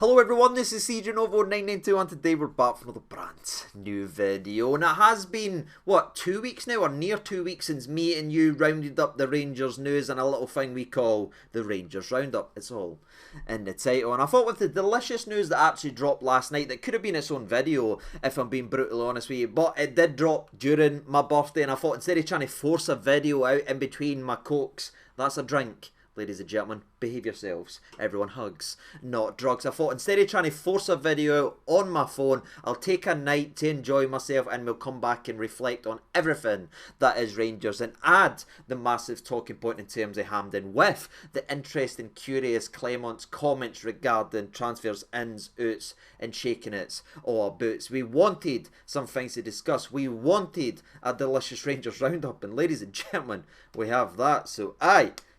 Hello everyone, this is CJNovo992 and today we're back for another brand new video. And it has been, what, 2 weeks now, or near 2 weeks since me and you rounded up the Rangers news and a little thing we call the Rangers Roundup. It's all in the title. And I thought with the delicious news that actually dropped last night, that could have been its own video if I'm being brutally honest with you, but it did drop during my birthday and I thought instead of trying to force a video out in between my cokes, that's a drink. Ladies and gentlemen, behave yourselves. Everyone hugs, not drugs. I thought instead of trying to force a video out on my phone, I'll take a night to enjoy myself and we'll come back and reflect on everything that is Rangers and add the massive talking point in terms of Hampden with the interesting, curious Clement's comments regarding transfers, ins, outs and shaking it or boots. We wanted some things to discuss. We wanted a delicious Rangers roundup and ladies and gentlemen, we have that. So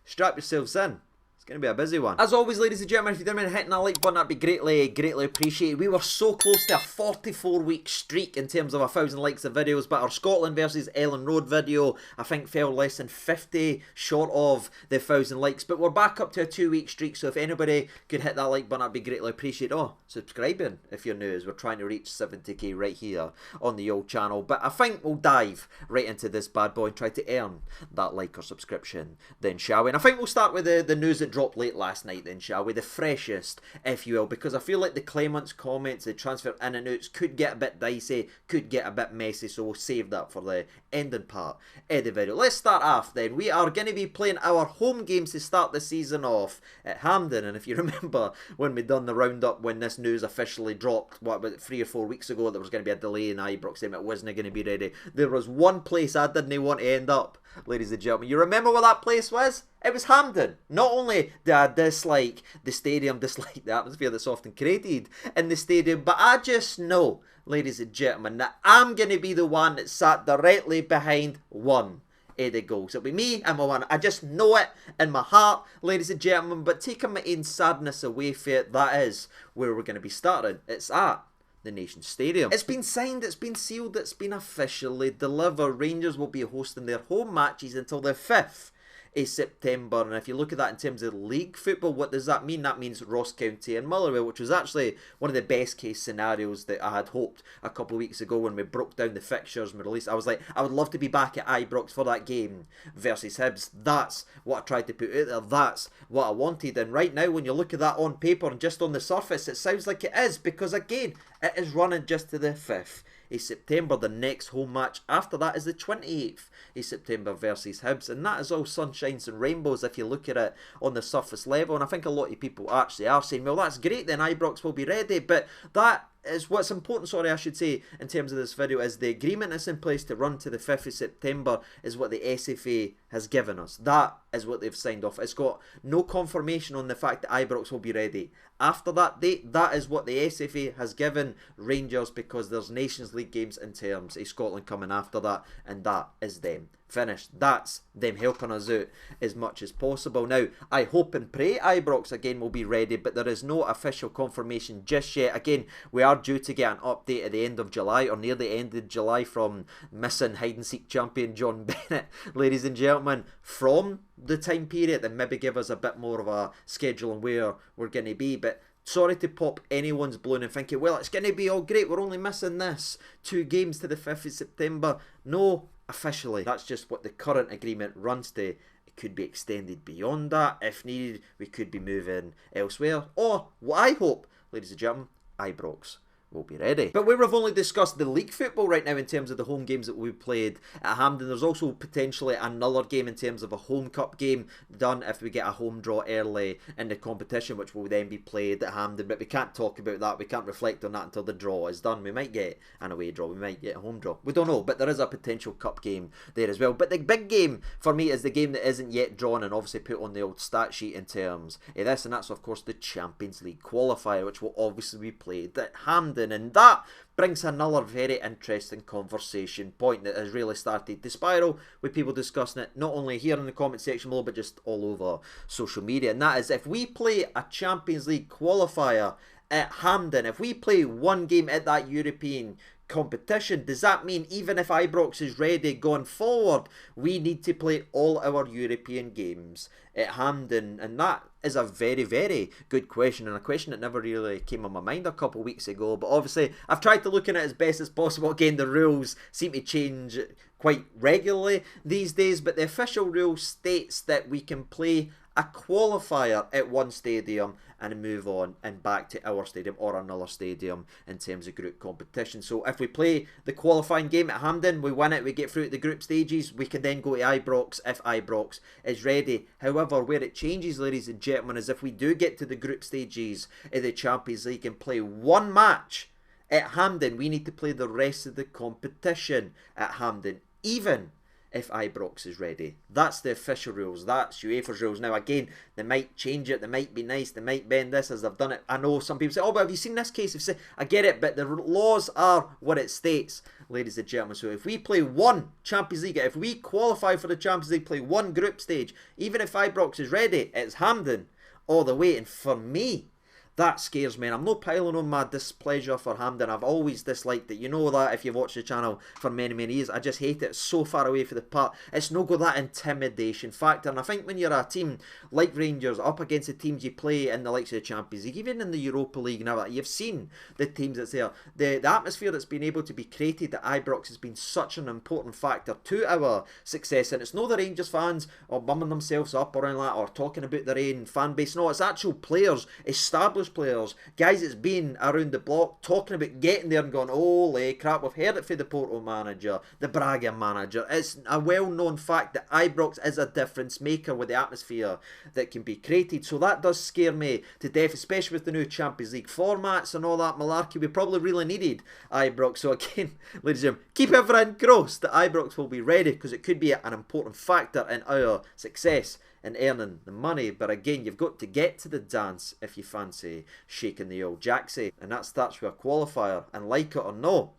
strap yourselves in. It's going to be a busy one. As always, ladies and gentlemen, if you don't mind hitting that like button, that'd be greatly appreciated. We were so close to a 44-week streak in terms of 1,000 likes of videos, but our Scotland versus Ellen Road video, I think, fell less than 50 short of the 1,000 likes. But we're back up to a 2-week streak, so if anybody could hit that like button, that'd be greatly appreciated. Oh, subscribing if you're new, as we're trying to reach 70k right here on the old channel. But I think we'll dive right into this bad boy and try to earn that like or subscription then, shall we? And I think we'll start with the news that dropped late last night then, shall we? The freshest, if you will, because I feel like the Clements comments, the transfer in and outs could get a bit dicey, could get a bit messy, so we'll save that for the ending part of the video. Let's start off then. We are going to be playing our home games to start the season off at Hampden, and if you remember when we done the roundup when this news officially dropped, what, about 3 or 4 weeks ago, there was going to be a delay in Ibrox and it wasn't going to be ready. There was one place I didn't want to end up, ladies and gentlemen. You remember what that place was? It was Hampden. Not only did I dislike the stadium, dislike the atmosphere that's often created in the stadium, but I just know, ladies and gentlemen, that I'm going to be the one that sat directly behind one of the goals. It'll be me and my one. I just know it in my heart, ladies and gentlemen, but taking my own sadness away from it, that is where we're going to be starting. It's at the Nation Stadium. It's been signed, it's been sealed, it's been officially delivered. Rangers will be hosting their home matches until the 5th of September, and if you look at that in terms of league football, what does that mean? That means Ross County and Motherwell, which was actually one of the best case scenarios that I had hoped a couple of weeks ago when we broke down the fixtures and we released. I was like, I would love to be back at Ibrox for that game versus Hibs. That's what I tried to put out there, that's what I wanted, and right now when you look at that on paper and just on the surface, it sounds like it is, because again, it is running just to the 5th of September. The next home match after that is the 28th of September versus Hibs, and that is all sunshines and rainbows if you look at it on the surface level. And I think a lot of people actually are saying, well, that's great, then Ibrox will be ready, but that is what's important, sorry, I should say, in terms of this video, is the agreement that's in place to run to the 5th of September is what the SFA has given us. That is what they've signed off. It's got no confirmation on the fact that Ibrox will be ready after that date. That is what the SFA has given Rangers, because there's Nations League games in terms of Scotland coming after that, and that is them finished. That's them helping us out as much as possible. Now, I hope and pray Ibrox again will be ready, but there is no official confirmation just yet. Again, we are due to get an update at the end of July, or near the end of July, from missing hide-and-seek champion John Bennett, ladies and gentlemen, from the time period, and maybe give us a bit more of a schedule on where we're going to be. But sorry to pop anyone's balloon and thinking, well, it's going to be all great, we're only missing this 2 games to the 5th of September. No, officially, that's just what the current agreement runs to. It could be extended beyond that if needed. We could be moving elsewhere, or what I hope, ladies and gentlemen, Ibrox will be ready. But we've only discussed the league football right now in terms of the home games that we played at Hampden. There's also potentially another game in terms of a home cup game done if we get a home draw early in the competition, which will then be played at Hampden. But we can't talk about that, we can't reflect on that until the draw is done. We might get an away draw, we might get a home draw, we don't know, but there is a potential cup game there as well. But the big game for me is the game that isn't yet drawn and obviously put on the old stat sheet in terms of this, and that's of course the Champions League qualifier, which will obviously be played at Hampden. And that brings another very interesting conversation point that has really started to spiral, with people discussing it not only here in the comment section below, but just all over social media. And that is, if we play a Champions League qualifier at Hampden, if we play one game at that European competition. Does that mean even if Ibrox is ready going forward, we need to play all our European games at Hampden? And that is a very, very good question, and a question that never really came on my mind a couple of weeks ago. But obviously, I've tried to look at it as best as possible. Again, the rules seem to change quite regularly these days, but the official rule states that we can play a qualifier at one stadium and move on and back to our stadium or another stadium in terms of group competition. So if we play the qualifying game at Hampden, we win it, we get through to the group stages, we can then go to Ibrox if Ibrox is ready. However, where it changes, ladies and gentlemen, is if we do get to the group stages of the Champions League and play one match at Hampden, we need to play the rest of the competition at Hampden, even if Ibrox is ready. That's the official rules. That's UEFA's rules. Now, again, they might change it. They might be nice. They might bend this as they've done it. I know some people say, oh, but have you seen this case? I get it, but the laws are what it states, ladies and gentlemen. So if we play one Champions League, if we qualify for the Champions League, play one group stage, even if Ibrox is ready, it's Hampden all the way. And for me, that scares me, and I'm not piling on my displeasure for Hampden. I've always disliked it. You know that if you've watched the channel for many, many years. I just hate it. It's so far away from the park. It's no got that intimidation factor. And I think when you're a team like Rangers, up against the teams you play in the likes of the Champions League, even in the Europa League now, you've seen the teams that's there. The atmosphere that's been able to be created at Ibrox has been such an important factor to our success. And it's not the Rangers fans or bumming themselves up or anything like that, or talking about their own fan base. No, it's actual players, established players, guys that's been around the block talking about getting there and going, holy crap, we've heard it for the Porto manager, the Braga manager. It's a well-known fact that Ibrox is a difference maker with the atmosphere that can be created. So that does scare me to death, especially with the new Champions League formats and all that malarkey. We probably really needed Ibrox. So again, ladies and gentlemen, keep everything crossed that Ibrox will be ready, because it could be an important factor in our success and earning the money. But again, you've got to get to the dance if you fancy shaking the old jacksy, and that starts with a qualifier, and like it or no,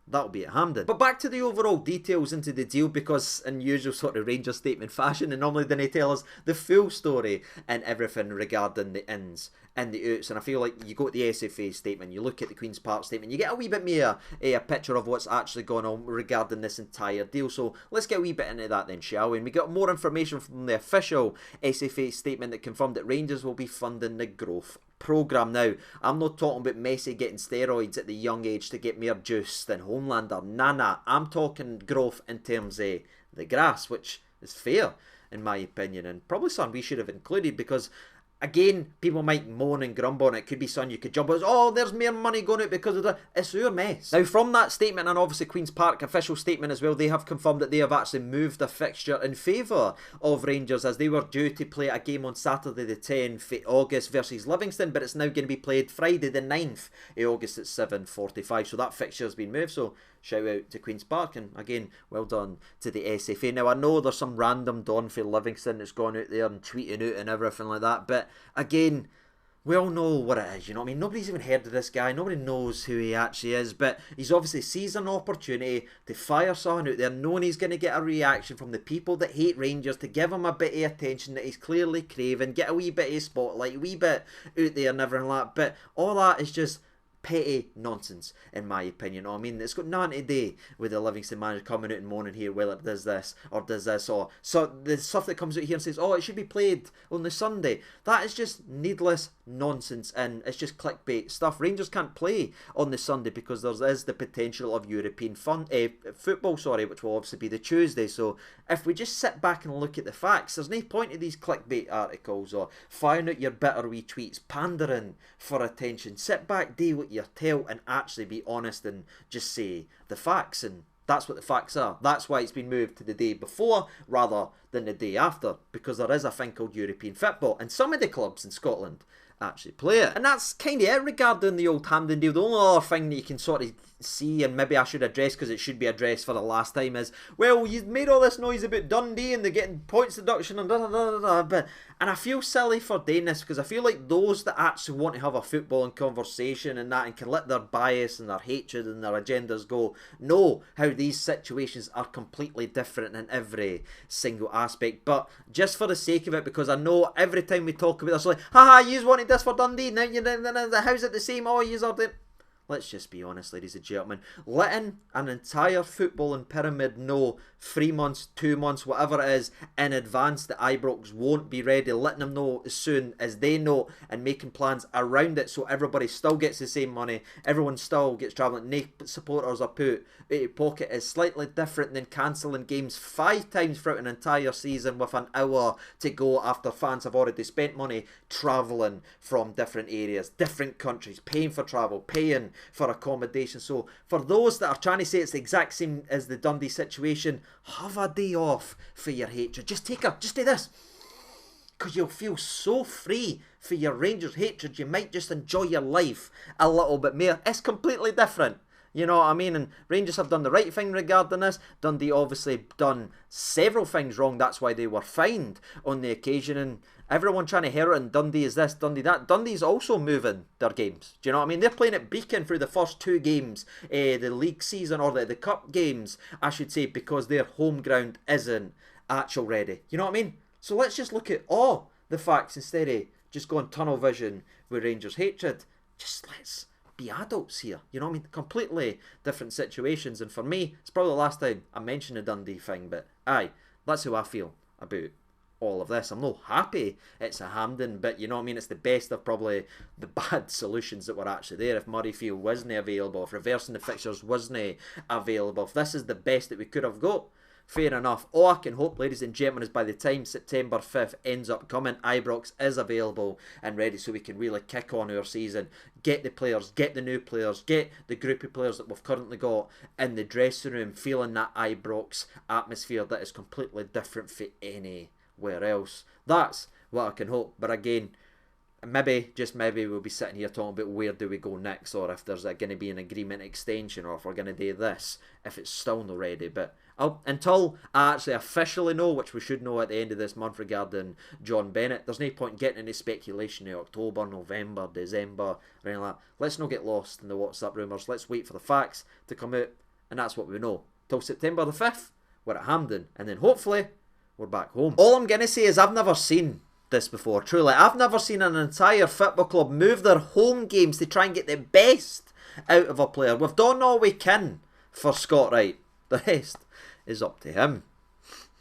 that'll be at Hampden. But back to the overall details into the deal, because in usual sort of Rangers statement fashion, and normally then they tell us the full story and everything regarding the ins and the outs. And I feel like you go to the SFA statement, you look at the Queen's Park statement, you get a wee bit more a picture of what's actually going on regarding this entire deal. So let's get a wee bit into that then, shall we? And we got more information from the official SFA statement that confirmed that Rangers will be funding the growth programme. Now, I'm not talking about Messi getting steroids at the young age to get more juice than Homelander. Nah. I'm talking growth in terms of the grass, which is fair in my opinion, and probably something we should have included, because again, people might moan and grumble, and it could be something you could jump on. Oh, there's more money going out because of that. It's your mess. Now, from that statement, and obviously Queen's Park official statement as well, they have confirmed that they have actually moved the fixture in favour of Rangers, as they were due to play a game on Saturday the 10th of August versus Livingston, but it's now going to be played Friday the 9th of August at 7:45. So that fixture has been moved. So shout out to Queen's Park, and again, well done to the SFA. Now, I know there's some random don for Livingston that's gone out there and tweeting out and everything like that, but again, we all know what it is, you know what I mean? Nobody's even heard of this guy, nobody knows who he actually is, but he's obviously sees an opportunity to fire someone out there, knowing he's going to get a reaction from the people that hate Rangers, to give him a bit of attention that he's clearly craving, get a wee bit of spotlight, a wee bit out there and everything like that, but all that is just petty nonsense in my opinion. I mean, it's got nothing to do with the Livingston manager coming out and moaning here, well, it does this or does this, or so the stuff that comes out here and says, oh, it should be played on the Sunday. That is just needless nonsense, and it's just clickbait stuff. Rangers can't play on the Sunday because there is the potential of European football, which will obviously be the Tuesday. So if we just sit back and look at the facts, there's no point in these clickbait articles or firing out your bitter wee tweets, pandering for attention. Sit back, do what you're told, and actually be honest and just say the facts. And that's what the facts are. That's why it's been moved to the day before rather than the day after, because there is a thing called European football, and some of the clubs in Scotland actually play it. And that's kind of it regarding the old Hampden deal. The only other thing that you can sort of see, and maybe I should address because it should be addressed for the last time, is, well, you've made all this noise about Dundee and they're getting points deduction and and I feel silly for doing this, because I feel like those that actually want to have a footballing conversation and that, and can let their bias and their hatred and their agendas go, know how these situations are completely different in every single aspect. But just for the sake of it, because I know every time we talk about this, like, haha, you wanted this for Dundee, now how's it the same? Oh, you are doing... let's just be honest, ladies and gentlemen, letting an entire footballing pyramid know 3 months, 2 months, whatever it is, in advance that Ibrox won't be ready, letting them know as soon as they know and making plans around it so everybody still gets the same money, everyone still gets travelling, no supporters are put out of pocket is slightly different than cancelling games 5 times throughout an entire season with an hour to go after fans have already spent money travelling from different areas, different countries, paying for travel, paying for accommodation. So for those that are trying to say it's the exact same as the Dundee situation, have a day off for your hatred. Just do this, because you'll feel so free for your Rangers hatred. You might just enjoy your life a little bit more. It's completely different. You know what I mean? And Rangers have done the right thing regarding this. Dundee obviously done several things wrong. That's why they were fined on the occasion. And everyone trying to herald in Dundee is this, Dundee that. Dundee's also moving their games. Do you know what I mean? They're playing at Beacon through the first 2 games, the league season, or the cup games, I should say, because their home ground isn't actual ready. You know what I mean? So let's just look at all the facts instead of just going tunnel vision with Rangers hatred. Just let's be adults here. You know what I mean? Completely different situations. And for me, it's probably the last time I mention the Dundee thing, but aye, that's how I feel about all of this. I'm not happy it's a Hampden, but you know what I mean? It's the best of probably the bad solutions that were actually there. If Murrayfield wasn't available, if reversing the fixtures wasn't available, if this is the best that we could have got, fair enough. All I can hope, ladies and gentlemen, is by the time September 5th ends up coming, Ibrox is available and ready so we can really kick on our season. Get the players, get the new players, get the group of players that we've currently got in the dressing room feeling that Ibrox atmosphere that is completely different from anywhere else. That's what I can hope. But again, maybe, just maybe, we'll be sitting here talking about where do we go next, or if there's going to be an agreement extension, or if we're going to do this, if it's still not ready. But until I actually officially know, which we should know at the end of this month regarding John Bennett, there's no point getting into speculation in October, November, December, or anything like that. Let's not get lost in the WhatsApp rumours. Let's wait for the facts to come out, and that's what we know. Till September the 5th, we're at Hampden, and then hopefully we're back home. All I'm going to say is I've never seen this before, truly. I've never seen an entire football club move their home games to try and get the best out of a player. We've done all we can for Scott Wright. The rest is up to him.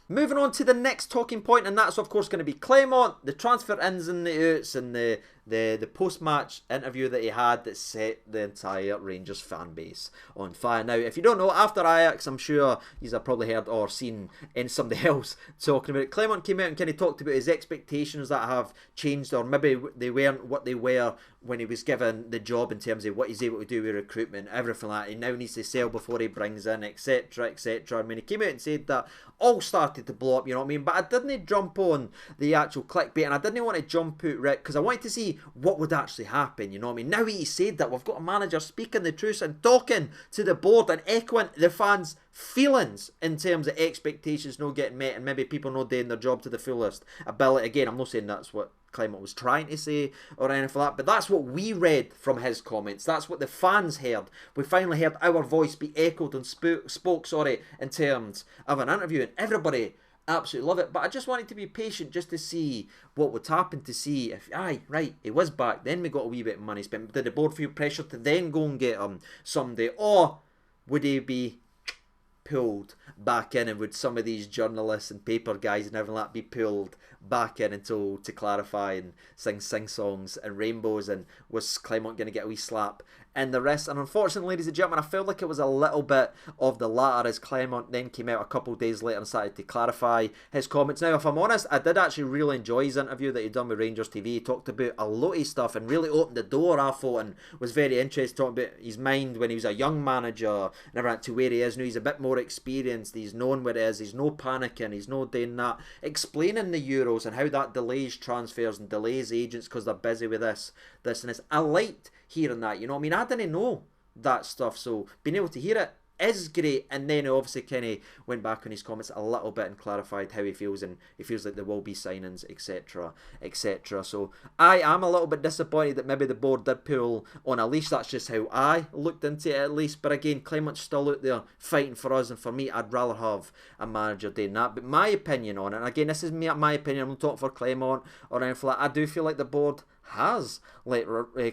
Moving on to the next talking point, and that's of course going to be Clement, the transfer ins and the outs, and the post-match interview that he had that set the entire Rangers fan base on fire. Now, if you don't know, after Ajax, I'm sure you've probably heard or seen in somebody else talking about it. Clement came out and kind of talked about his expectations that have changed, or maybe they weren't what they were when he was given the job in terms of what he's able to do with recruitment, everything like that. He now needs to sell before he brings in, etc, etc. I mean, he came out and said that all started to blow up, you know what I mean? But I didn't jump on the actual clickbait, and I didn't want to jump out right, because I wanted to see what would actually happen, you know what I mean? Now he said that, we've got a manager speaking the truth and talking to the board and echoing the fans' feelings in terms of expectations not getting met and maybe people not doing their job to the fullest ability. Again, I'm not saying that's what Clement was trying to say or anything like that, but that's what we read from his comments. That's what the fans heard. We finally heard our voice be echoed and spoke in terms of an interview, and everybody absolutely love it. But I just wanted to be patient just to see what would happen, to see if, aye, right, he was back, then we got a wee bit of money spent. Did the board feel pressure to then go and get him someday, or would he be pulled back in, and would some of these journalists and paper guys and everything like that be pulled back in and told to clarify and sing songs and rainbows, and was Clement going to get a wee slap and the rest? And unfortunately, ladies and gentlemen, I felt like it was a little bit of the latter, as Clement then came out a couple of days later and started to clarify his comments. Now, if I'm honest, I did actually really enjoy his interview that he'd done with Rangers TV. He talked about a lot of stuff and really opened the door, I thought, and was very interested, talking about his mind when he was a young manager and everything, to where he is now. He's a bit more experienced, he's known where it is, he's no panicking, he's no doing that, explaining the Euros and how that delays transfers and delays agents because they're busy with this and this. I liked hearing that, you know what I mean? I didn't know that stuff, so being able to hear it is great. And then he obviously kind of went back on his comments a little bit and clarified how he feels, and he feels like there will be signings, etc, etc. So I am a little bit disappointed that maybe the board did pull on a leash. That's just how I looked into it, at least. But again, Clement's still out there fighting for us, and for me, I'd rather have a manager doing that. But my opinion on it, and again, this is my opinion, I'm not talking for Clement or anything like that, I do feel like the board has let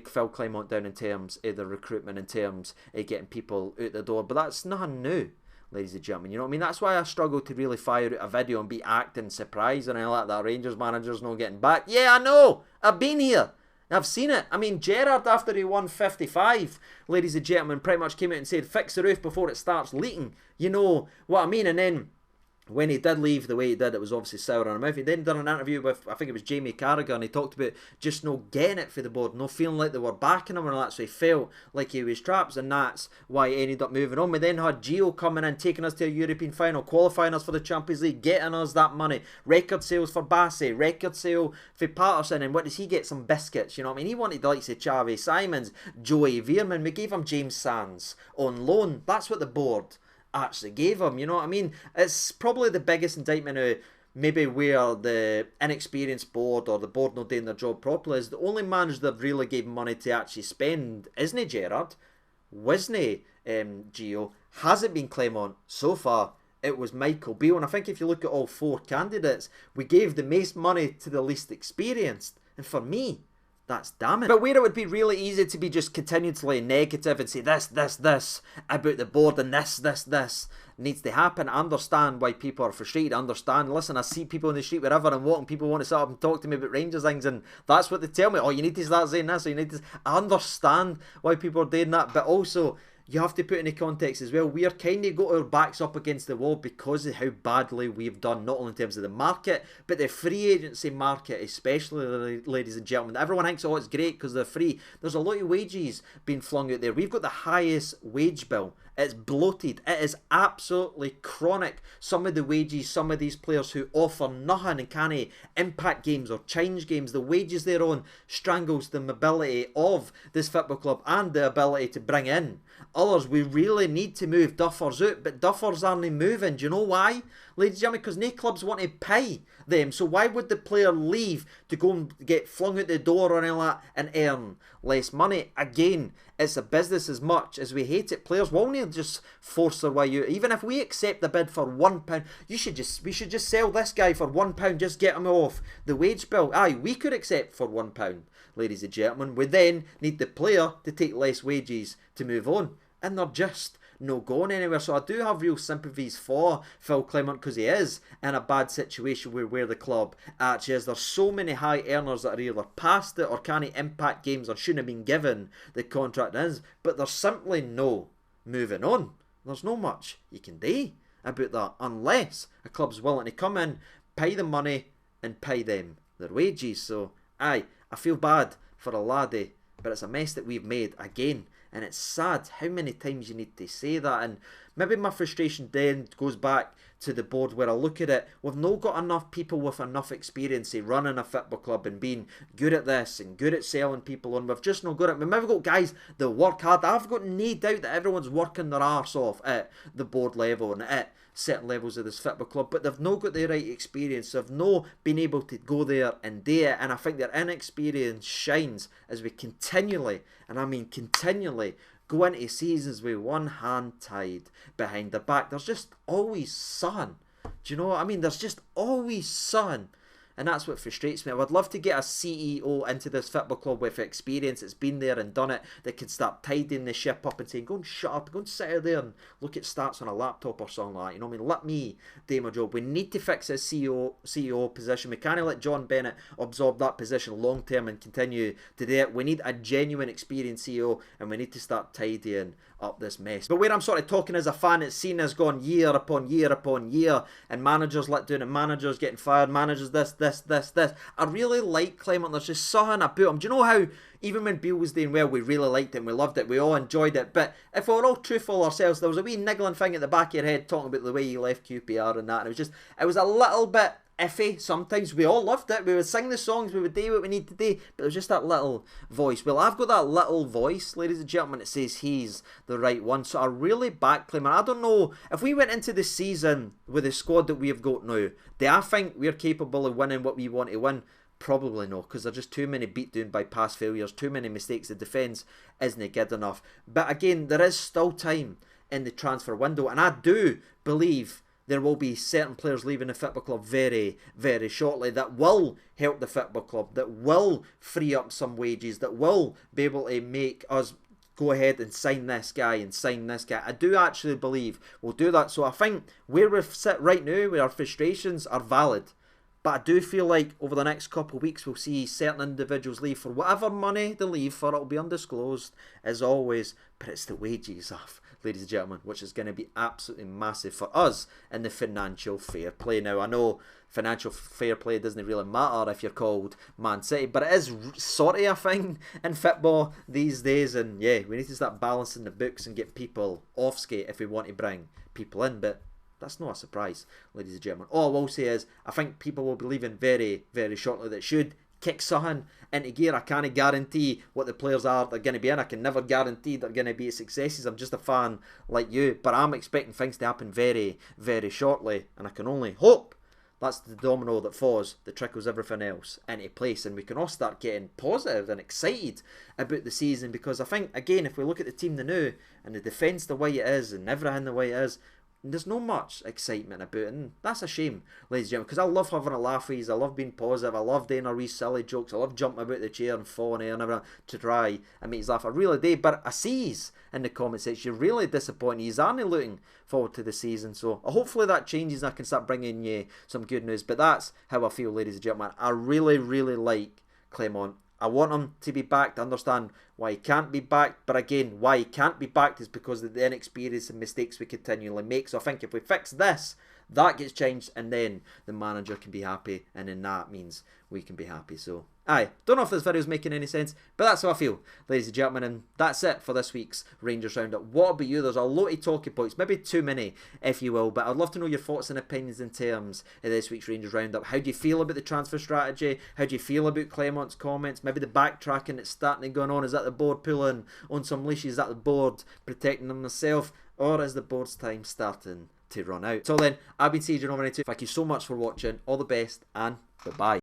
Phil Clement down in terms of the recruitment, in terms of getting people out the door. But that's nothing new, ladies and gentlemen. You know what I mean? That's why I struggle to really fire out a video and be acting surprised and all that Rangers manager's not getting back. Yeah, I know. I've been here. I've seen it. I mean, Gerrard, after he won 55, ladies and gentlemen, pretty much came out and said, fix the roof before it starts leaking. You know what I mean? And then when he did leave the way he did, it was obviously sour on him. He then done an interview with, I think it was Jamie Carragher, and he talked about just no getting it for the board, no feeling like they were backing him and all that, so he felt like he was trapped, and that's why he ended up moving on. We then had Gio coming in, taking us to a European final, qualifying us for the Champions League, getting us that money, record sales for Bassey, record sale for Patterson, and what does he get? Some biscuits, you know what I mean? He wanted the likes of Xavi Simons, Joey Veerman, we gave him James Sands on loan. That's what the board actually gave him, you know what I mean? It's probably the biggest indictment of maybe where the inexperienced board or the board not doing their job properly is. The only manager that really gave money to actually spend isn't Gerrard, wasn't Gio, hasn't been Clement so far. It was Michael Beale, and I think if you look at all four candidates, we gave the most money to the least experienced, and for me, that's damning. But where it would be really easy to be just continually negative and say this about the board and this needs to happen. I understand why people are frustrated. I understand. Listen, I see people in the street wherever I'm walking, people want to sit up and talk to me about Rangers things, and that's what they tell me. Oh, you need to start saying this, or you need to... I understand why people are doing that, but also you have to put in the context as well. We are kind of got our backs up against the wall because of how badly we've done, not only in terms of the market, but the free agency market, especially, ladies and gentlemen. Everyone thinks, oh, it's great because they're free. There's a lot of wages being flung out there. We've got the highest wage bill. It's bloated. It is absolutely chronic. Some of the wages, some of these players who offer nothing and can't impact games or change games, the wages they're on strangles the mobility of this football club and the ability to bring in others. We really need to move duffers out, but duffers aren't moving. Do you know why, ladies and gentlemen? Because no clubs want to pay them. So why would the player leave to go and get flung out the door or all that and earn less money? Again, it's a business. As much as we hate it, players won't just force their way out. Even if we accept the bid for £1, we should just sell this guy for £1, just get him off the wage bill. Aye, we could accept for £1, ladies and gentlemen. We then need the player to take less wages to move on, and they're just no going anywhere. So I do have real sympathies for Phil Clement because he is in a bad situation where the club actually is. There's so many high earners that are either past it or can't impact games or shouldn't have been given the contract is, but there's simply no moving on. There's no much you can do about that unless a club's willing to come in, pay the money and pay them their wages. So aye, I feel bad for a laddie, but it's a mess that we've made again. And it's sad how many times you need to say that. And maybe my frustration then goes back to the board where I look at it. We've not got enough people with enough experience in running a football club and being good at this and good at selling people on. We've just not got it. We've maybe got guys that work hard. I've got no doubt that everyone's working their arse off at the board level and at certain levels of this football club, but they've not got the right experience. They've not been able to go there and do it, and I think their inexperience shines as we continually, and I mean continually, go into seasons with one hand tied behind their back. There's just always sun. Do you know what I mean? There's just always sun. And that's what frustrates me. I would love to get a CEO into this football club with experience that's been there and done it, that can start tidying the ship up and saying, go and shut up, go and sit out there and look at stats on a laptop or something like that. You know what I mean? Let me do my job. We need to fix this CEO position. We can't let John Bennett absorb that position long term and continue to do it. We need a genuine experienced CEO, and we need to start tidying up this mess. But where I'm sort of talking as a fan, it's seen as gone year upon year upon year, and managers let down, and managers getting fired, managers this. I really like Clement. There's just something about him. Do you know how even when Beale was doing well, we really liked it and we loved it, we all enjoyed it, but if we're all truthful ourselves, there was a wee niggling thing at the back of your head talking about the way he left QPR and that, and it was a little bit iffy sometimes. We all loved it, we would sing the songs, we would do what we need to do, but it was just that little voice. Well, I've got that little voice, ladies and gentlemen, that says he's the right one. So I really back Clement. I don't know if we went into the season with the squad that we have got now, do I think we're capable of winning what we want to win? Probably no, because there's just too many beat down by past failures, too many mistakes. The defence isn't good enough. But again, there is still time in the transfer window, and I do believe there will be certain players leaving the football club very, very shortly that will help the football club, that will free up some wages, that will be able to make us go ahead and sign this guy and sign this guy. I do actually believe we'll do that. So I think where we sit right now with our frustrations are valid. But I do feel like over the next couple of weeks we'll see certain individuals leave for whatever money they leave for. It'll be undisclosed as always. But it's the wages off, ladies and gentlemen, which is going to be absolutely massive for us in the financial fair play. Now, I know financial fair play doesn't really matter if you're called Man City, but it is sort of a thing in football these days. And yeah, we need to start balancing the books and get people off skate if we want to bring people in. But that's not a surprise, ladies and gentlemen. All I will say is, I think people will be leaving very, very shortly that should kick something into gear. I can't guarantee what the players are they're going to be in. I can never guarantee they're going to be successes. I'm just a fan like you. But I'm expecting things to happen very, very shortly. And I can only hope that's the domino that falls, that trickles everything else into place. And we can all start getting positive and excited about the season. Because I think, again, if we look at the team now and the defence the way it is and everything the way it is, there's no much excitement about it, and that's a shame, ladies and gentlemen, because I love having a laugh with you, I love being positive, I love doing our wee silly jokes, I love jumping about the chair and falling and everything to try and make you laugh. I really do, but I see in the comment section you're really disappointed, you aren't looking forward to the season, so hopefully that changes and I can start bringing you some good news. But that's how I feel, ladies and gentlemen. I really, really like Clement. I want him to be backed. I understand why he can't be backed. But again, why he can't be backed is because of the inexperience and mistakes we continually make. So I think if we fix this, that gets changed, and then the manager can be happy, and then that means we can be happy. So, don't know if this video is making any sense, but that's how I feel, ladies and gentlemen, and that's it for this week's Rangers Roundup. What about you? There's a lot of talking points, maybe too many, if you will, but I'd love to know your thoughts and opinions in terms of this week's Rangers Roundup. How do you feel about the transfer strategy? How do you feel about Clement's comments? Maybe the backtracking that's starting to go on. Is that the board pulling on some leashes? Is that the board protecting themselves? Or is the board's time starting to run out? So then, I've been CJ over 92. Thank you so much for watching. All the best, and bye-bye.